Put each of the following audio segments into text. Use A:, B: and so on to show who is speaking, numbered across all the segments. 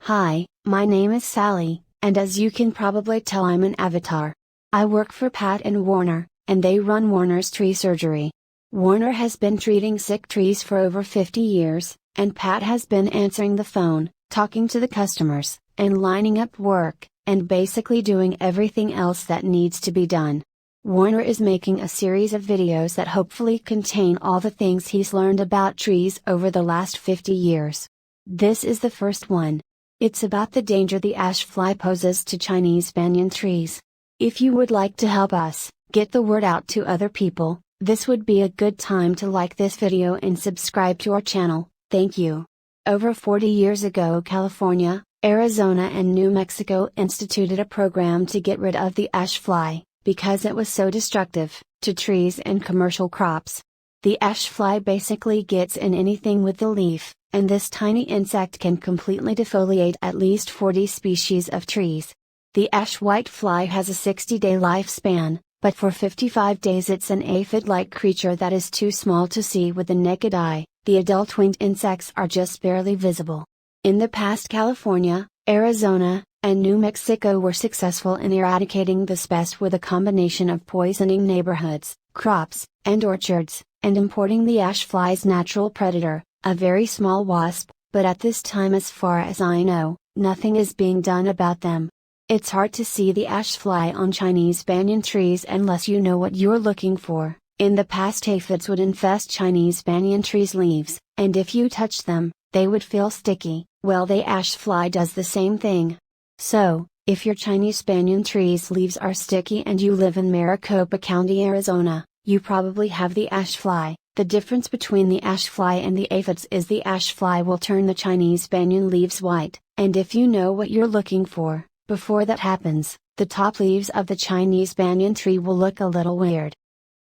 A: Hi, my name is Sally, and as you can probably tell, I'm an avatar. I work for Pat and Warner, and they run Warner's tree surgery. Warner has been treating sick trees for over 50 years, and Pat has been answering the phone, talking to the customers, and lining up work, and basically doing everything else that needs to be done. Warner is making a series of videos that hopefully contain all the things he's learned about trees over the last 50 years. This is the first one. It's about the danger the ash fly poses to Chinese banyan trees. If you would like to help us get the word out to other people, this would be a good time to like this video and subscribe to our channel. Thank you. Over 40 years ago, California, Arizona and New Mexico instituted a program to get rid of the ash fly, because it was so destructive to trees and commercial crops. The ash fly basically gets in anything with the leaf, and this tiny insect can completely defoliate at least 40 species of trees. The ash whitefly has a 60-day lifespan, but for 55 days it's an aphid-like creature that is too small to see with the naked eye. The adult winged insects are just barely visible. In the past, California, Arizona, and New Mexico were successful in eradicating this pest with a combination of poisoning neighborhoods, crops, and orchards, and importing the ash fly's natural predator, a very small wasp, but at this time, as far as I know, nothing is being done about them. It's hard to see the ash fly on Chinese banyan trees unless you know what you're looking for. In the past, aphids would infest Chinese banyan trees' leaves, and if you touch them, they would feel sticky. Well, the ash fly does the same thing. So, if your Chinese banyan tree's leaves are sticky and you live in Maricopa County, Arizona, you probably have the ash fly. The difference between the ash fly and the aphids is the ash fly will turn the Chinese banyan leaves white, and if you know what you're looking for, before that happens, the top leaves of the Chinese banyan tree will look a little weird.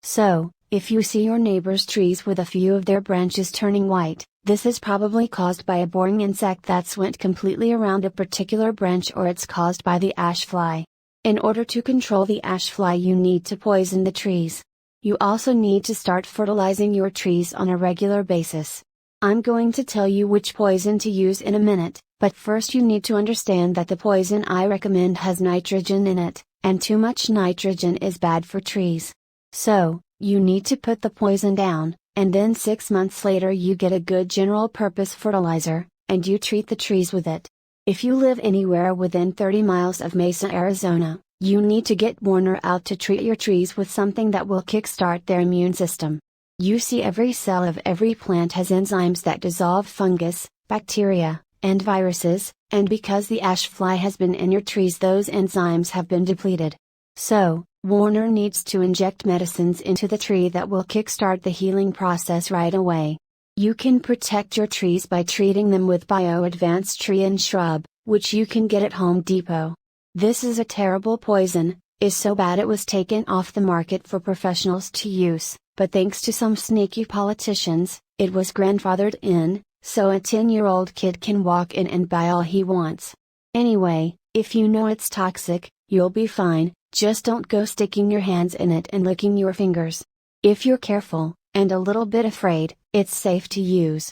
A: So, if you see your neighbor's trees with a few of their branches turning white, this is probably caused by a boring insect that's went completely around a particular branch, or it's caused by the ash fly. In order to control the ash fly, you need to poison the trees. You also need to start fertilizing your trees on a regular basis. I'm going to tell you which poison to use in a minute, but first you need to understand that the poison I recommend has nitrogen in it, and too much nitrogen is bad for trees. So, you need to put the poison down, and then 6 months later you get a good general purpose fertilizer, and you treat the trees with it. If you live anywhere within 30 miles of Mesa, Arizona, you need to get Warner out to treat your trees with something that will kickstart their immune system. You see, every cell of every plant has enzymes that dissolve fungus, bacteria, and viruses, and because the ash fly has been in your trees, those enzymes have been depleted. So, Warner needs to inject medicines into the tree that will kickstart the healing process right away. You can protect your trees by treating them with Bio-Advanced Tree and Shrub, which you can get at Home Depot. This is a terrible poison, is so bad it was taken off the market for professionals to use, but thanks to some sneaky politicians, it was grandfathered in, so a 10-year-old kid can walk in and buy all he wants. Anyway, if you know it's toxic, you'll be fine, just don't go sticking your hands in it and licking your fingers. If you're careful, and a little bit afraid, it's safe to use.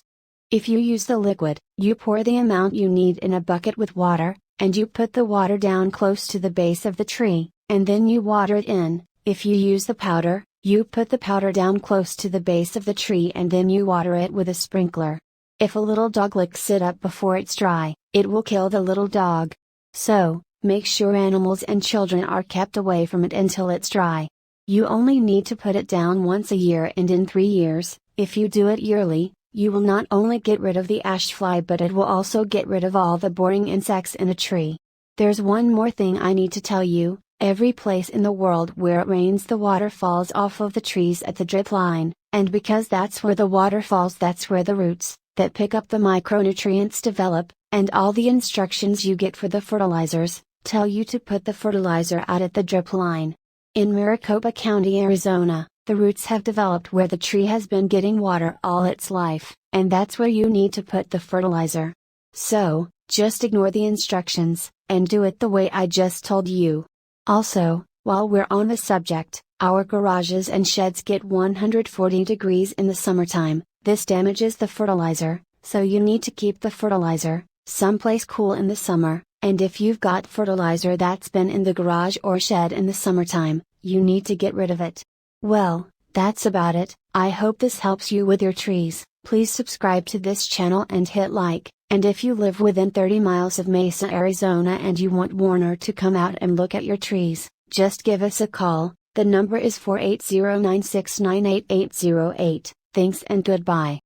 A: If you use the liquid, you pour the amount you need in a bucket with water, and you put the water down close to the base of the tree, and then you water it in. If you use the powder, you put the powder down close to the base of the tree and then you water it with a sprinkler. If a little dog licks it up before it's dry, it will kill the little dog. So, make sure animals and children are kept away from it until it's dry. You only need to put it down once a year, and in 3 years, if you do it yearly, you will not only get rid of the ash fly, but it will also get rid of all the boring insects in a tree. There's one more thing I need to tell you. Every place in the world where it rains, the water falls off of the trees at the drip line, and because that's where the water falls, that's where the roots that pick up the micronutrients develop, and all the instructions you get for the fertilizers tell you to put the fertilizer out at the drip line. In Maricopa County, Arizona, the roots have developed where the tree has been getting water all its life, and that's where you need to put the fertilizer. So, just ignore the instructions, and do it the way I just told you. Also, while we're on the subject, our garages and sheds get 140 degrees in the summertime. This damages the fertilizer, so you need to keep the fertilizer someplace cool in the summer, and if you've got fertilizer that's been in the garage or shed in the summertime, you need to get rid of it. Well, that's about it. I hope this helps you with your trees. Please subscribe to this channel and hit like, and if you live within 30 miles of Mesa, Arizona and you want Warner to come out and look at your trees, just give us a call. The number is 480-969-8808. Thanks and goodbye.